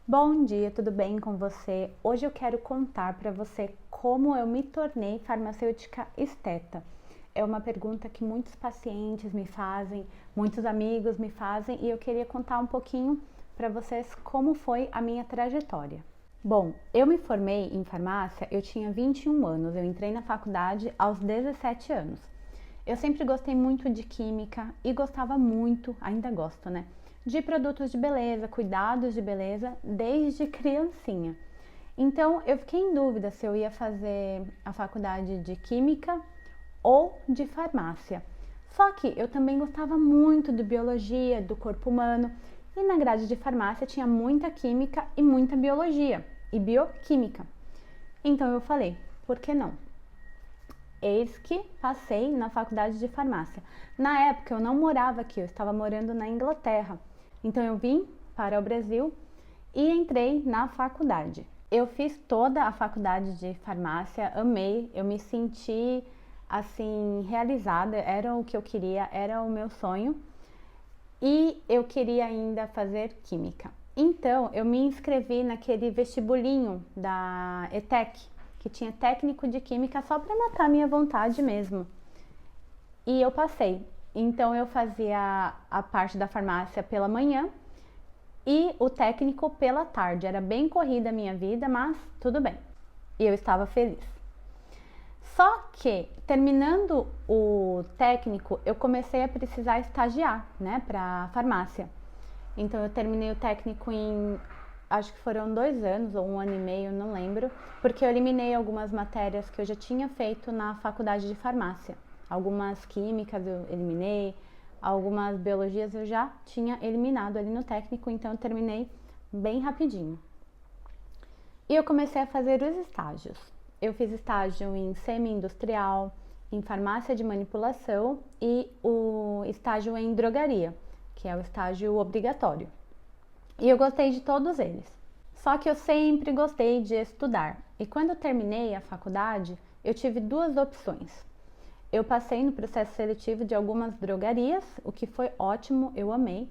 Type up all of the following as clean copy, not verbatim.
Bom dia, tudo bem com você? Hoje eu quero contar para você como eu me tornei farmacêutica esteta. É uma pergunta que muitos pacientes me fazem, muitos amigos me fazem e eu queria contar um pouquinho para vocês como foi a minha trajetória. Bom, eu me formei em farmácia, eu tinha 21 anos, eu entrei na faculdade aos 17 anos. Eu sempre gostei muito de química e gostava muito, ainda gosto, né? De produtos de beleza, cuidados de beleza, desde criancinha. Então eu fiquei em dúvida se eu ia fazer a faculdade de química ou de farmácia. Só que eu também gostava muito de biologia, do corpo humano, e na grade de farmácia tinha muita química e muita biologia e bioquímica. Então eu falei, por que não? Eis que passei na faculdade de farmácia. Na época eu não morava aqui, eu estava morando na Inglaterra. Então eu vim para o Brasil e entrei na faculdade. Eu fiz toda a faculdade de farmácia, amei, eu me senti assim realizada, era o que eu queria, era o meu sonho. E eu queria ainda fazer química. Então eu me inscrevi naquele vestibulinho da ETEC, que tinha técnico de química só para matar minha vontade mesmo. E eu passei. Então eu fazia a parte da farmácia pela manhã e o técnico pela tarde. Era bem corrida a minha vida, mas tudo bem. E eu estava feliz. Só que, terminando o técnico, eu comecei a precisar estagiar, né, para farmácia. Então eu terminei o técnico em, acho que foram 2 anos ou 1 ano e meio, não lembro, porque eu eliminei algumas matérias que eu já tinha feito na faculdade de farmácia. Algumas químicas eu eliminei, algumas biologias eu já tinha eliminado ali no técnico, então eu terminei bem rapidinho. E eu comecei a fazer os estágios. Eu fiz estágio em semi-industrial, em farmácia de manipulação e o estágio em drogaria, que é o estágio obrigatório. E eu gostei de todos eles. Só que eu sempre gostei de estudar. E quando eu terminei a faculdade, eu tive 2 opções. Eu passei no processo seletivo de algumas drogarias, o que foi ótimo, eu amei.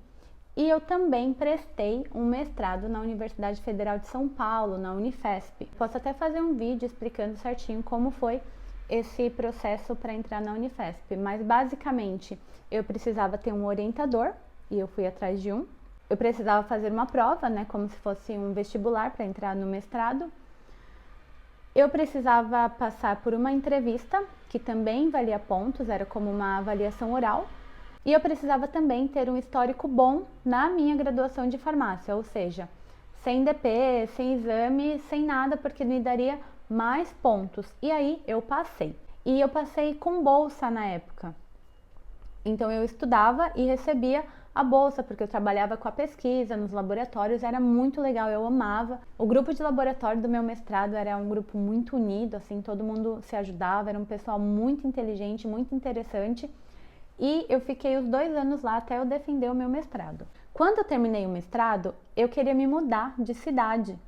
E eu também prestei um mestrado na Universidade Federal de São Paulo, na Unifesp. Posso até fazer um vídeo explicando certinho como foi esse processo para entrar na Unifesp, mas basicamente eu precisava ter um orientador e eu fui atrás de um. Eu precisava fazer uma prova, né, como se fosse um vestibular para entrar no mestrado. Eu precisava passar por uma entrevista, que também valia pontos, era como uma avaliação oral. E eu precisava também ter um histórico bom na minha graduação de farmácia, ou seja, sem DP, sem exame, sem nada, porque me daria mais pontos. E aí eu passei. E eu passei com bolsa na época. Então eu estudava e recebia a bolsa, porque eu trabalhava com a pesquisa nos laboratórios, era muito legal, eu amava. O grupo de laboratório do meu mestrado era um grupo muito unido, assim, todo mundo se ajudava, era um pessoal muito inteligente, muito interessante. E eu fiquei os 2 anos lá até eu defender o meu mestrado. Quando eu terminei o mestrado, eu queria me mudar de cidade.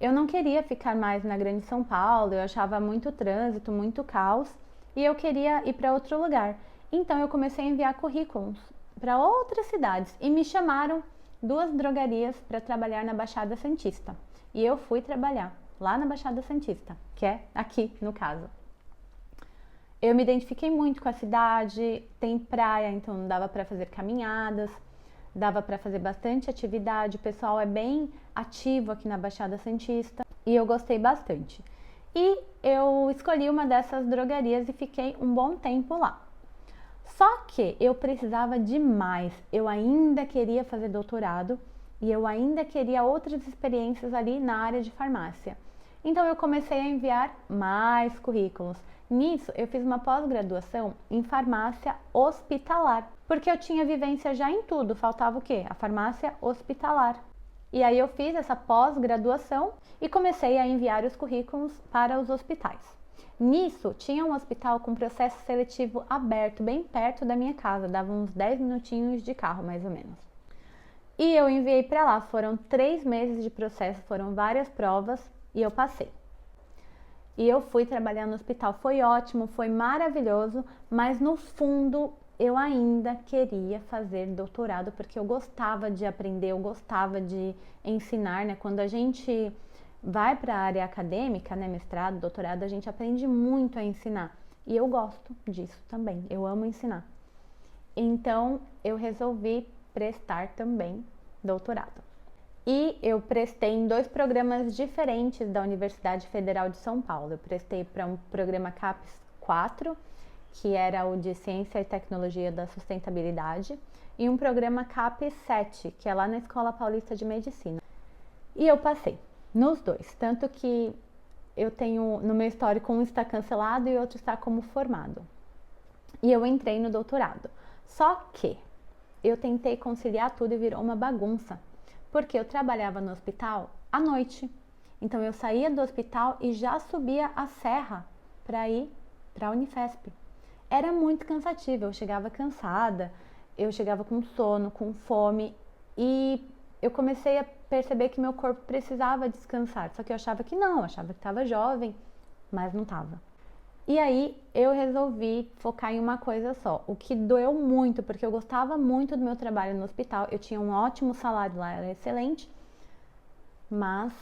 Eu não queria ficar mais na Grande São Paulo, eu achava muito trânsito, muito caos, e eu queria ir para outro lugar. Então eu comecei a enviar currículos para outras cidades e me chamaram 2 drogarias para trabalhar na Baixada Santista. E eu fui trabalhar lá na Baixada Santista, que é aqui no caso. Eu me identifiquei muito com a cidade, tem praia, então dava para fazer caminhadas, dava para fazer bastante atividade, o pessoal é bem ativo aqui na Baixada Santista e eu gostei bastante. E eu escolhi uma dessas drogarias e fiquei um bom tempo lá. Só que eu precisava de mais, eu ainda queria fazer doutorado e eu ainda queria outras experiências ali na área de farmácia. Então eu comecei a enviar mais currículos. Nisso eu fiz uma pós-graduação em farmácia hospitalar, porque eu tinha vivência já em tudo, faltava o quê? A farmácia hospitalar. E aí eu fiz essa pós-graduação e comecei a enviar os currículos para os hospitais. Nisso, tinha um hospital com processo seletivo aberto, bem perto da minha casa, dava uns 10 minutinhos de carro, mais ou menos. E eu enviei para lá, foram 3 meses de processo, foram várias provas e eu passei. E eu fui trabalhar no hospital, foi ótimo, foi maravilhoso, mas no fundo eu ainda queria fazer doutorado, porque eu gostava de aprender, eu gostava de ensinar, né? Quando a gente vai para a área acadêmica, né, mestrado, doutorado, a gente aprende muito a ensinar. E eu gosto disso também, eu amo ensinar. Então, eu resolvi prestar também doutorado. E eu prestei em 2 programas diferentes da Universidade Federal de São Paulo. Eu prestei para um programa CAPES 4, que era o de Ciência e Tecnologia da Sustentabilidade, e um programa CAPES 7, que é lá na Escola Paulista de Medicina. E eu passei nos 2, tanto que eu tenho no meu histórico um está cancelado e outro está como formado. E eu entrei no doutorado. Só que eu tentei conciliar tudo e virou uma bagunça, porque eu trabalhava no hospital à noite. Então eu saía do hospital e já subia a serra para ir para a Unifesp. Era muito cansativo, eu chegava cansada, eu chegava com sono, com fome, e eu comecei a perceber que meu corpo precisava descansar. Só que eu achava que não, eu achava que estava jovem, mas não estava. E aí eu resolvi focar em uma coisa só, o que doeu muito, porque eu gostava muito do meu trabalho no hospital, eu tinha um ótimo salário lá, era excelente, mas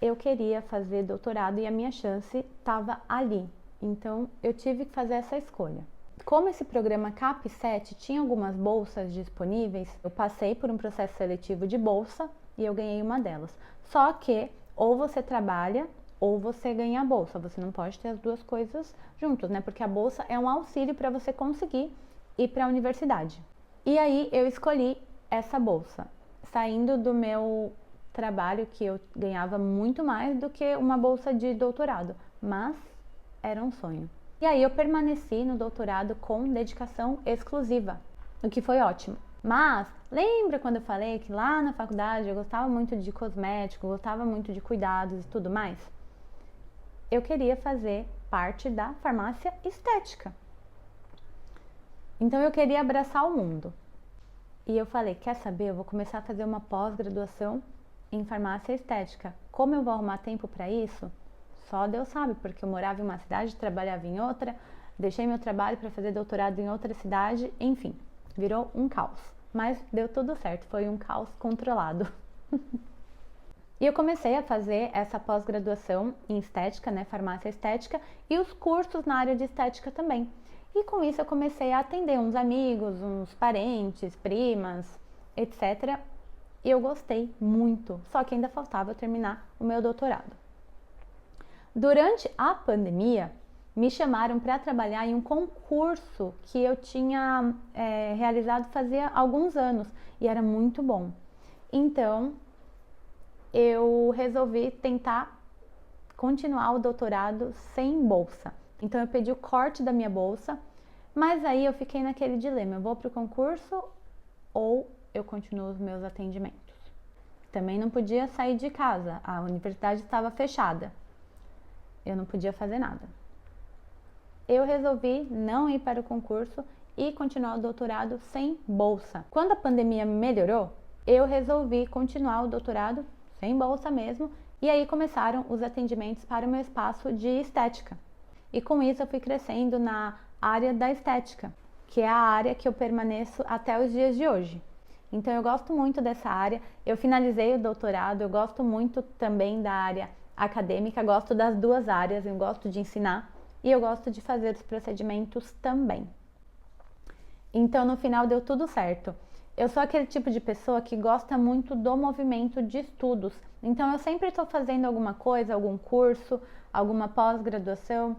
eu queria fazer doutorado e a minha chance estava ali. Então eu tive que fazer essa escolha. Como esse programa CAPES 7 tinha algumas bolsas disponíveis, eu passei por um processo seletivo de bolsa e eu ganhei uma delas. Só que ou você trabalha ou você ganha a bolsa, você não pode ter as duas coisas juntos, né? Porque a bolsa é um auxílio para você conseguir ir para a universidade. E aí eu escolhi essa bolsa, saindo do meu trabalho, que eu ganhava muito mais do que uma bolsa de doutorado, mas era um sonho. E aí eu permaneci no doutorado com dedicação exclusiva, o que foi ótimo. Mas lembra quando eu falei que lá na faculdade eu gostava muito de cosmético, gostava muito de cuidados e tudo mais? Eu queria fazer parte da farmácia estética. Então eu queria abraçar o mundo. E eu falei, quer saber? Eu vou começar a fazer uma pós-graduação em farmácia estética. Como eu vou arrumar tempo para isso? Só Deus sabe, porque eu morava em uma cidade, trabalhava em outra, deixei meu trabalho para fazer doutorado em outra cidade, enfim, virou um caos. Mas deu tudo certo, foi um caos controlado. E eu comecei a fazer essa pós-graduação em estética, né, farmácia estética, e os cursos na área de estética também. E com isso eu comecei a atender uns amigos, uns parentes, primas, etc. E eu gostei muito, só que ainda faltava eu terminar o meu doutorado. Durante a pandemia, me chamaram para trabalhar em um concurso que eu tinha realizado fazia alguns anos e era muito bom. Então, eu resolvi tentar continuar o doutorado sem bolsa. Então eu pedi o corte da minha bolsa, mas aí eu fiquei naquele dilema, eu vou para o concurso ou eu continuo os meus atendimentos. Também não podia sair de casa, a universidade estava fechada, eu não podia fazer nada. Eu resolvi não ir para o concurso e continuar o doutorado sem bolsa. Quando a pandemia melhorou, eu resolvi continuar o doutorado sem bolsa mesmo, e aí começaram os atendimentos para o meu espaço de estética. E com isso eu fui crescendo na área da estética, que é a área que eu permaneço até os dias de hoje. Então eu gosto muito dessa área, eu finalizei o doutorado, eu gosto muito também da área acadêmica, gosto das duas áreas, eu gosto de ensinar e eu gosto de fazer os procedimentos também. Então no final deu tudo certo. Eu sou aquele tipo de pessoa que gosta muito do movimento de estudos. Então eu sempre estou fazendo alguma coisa, algum curso, alguma pós-graduação.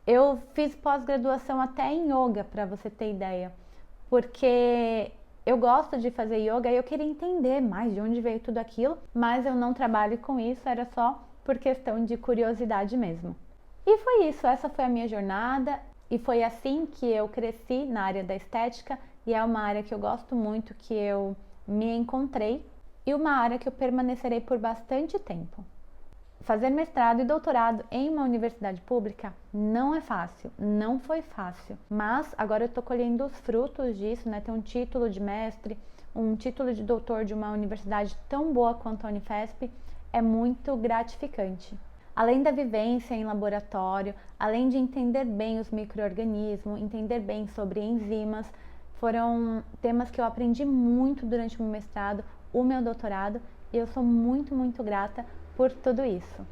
Eu fiz pós-graduação até em yoga, para você ter ideia. Porque eu gosto de fazer yoga e eu queria entender mais de onde veio tudo aquilo. Mas eu não trabalho com isso, era só por questão de curiosidade mesmo. E foi isso, essa foi a minha jornada. E foi assim que eu cresci na área da estética. E é uma área que eu gosto muito, que eu me encontrei e uma área que eu permanecerei por bastante tempo. Fazer mestrado e doutorado em uma universidade pública não é fácil, não foi fácil, mas agora eu estou colhendo os frutos disso, né? Ter um título de mestre, um título de doutor de uma universidade tão boa quanto a Unifesp é muito gratificante. Além da vivência em laboratório, além de entender bem os micro-organismos, entender bem sobre enzimas, Foram temas que eu aprendi muito durante o meu mestrado, o meu doutorado, e eu sou muito, muito grata por tudo isso.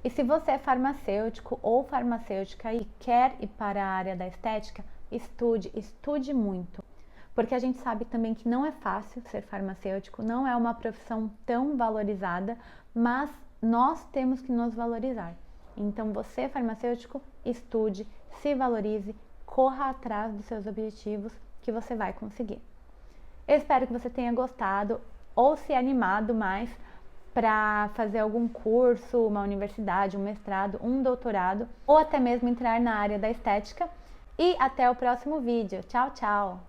E se você é farmacêutico ou farmacêutica e quer ir para a área da estética, estude muito. Porque a gente sabe também que não é fácil ser farmacêutico, não é uma profissão tão valorizada, mas nós temos que nos valorizar. Então você, farmacêutico, estude, se valorize, corra atrás dos seus objetivos que você vai conseguir. Eu espero que você tenha gostado ou se animado mais para fazer algum curso, uma universidade, um mestrado, um doutorado ou até mesmo entrar na área da estética. E até o próximo vídeo. Tchau, tchau!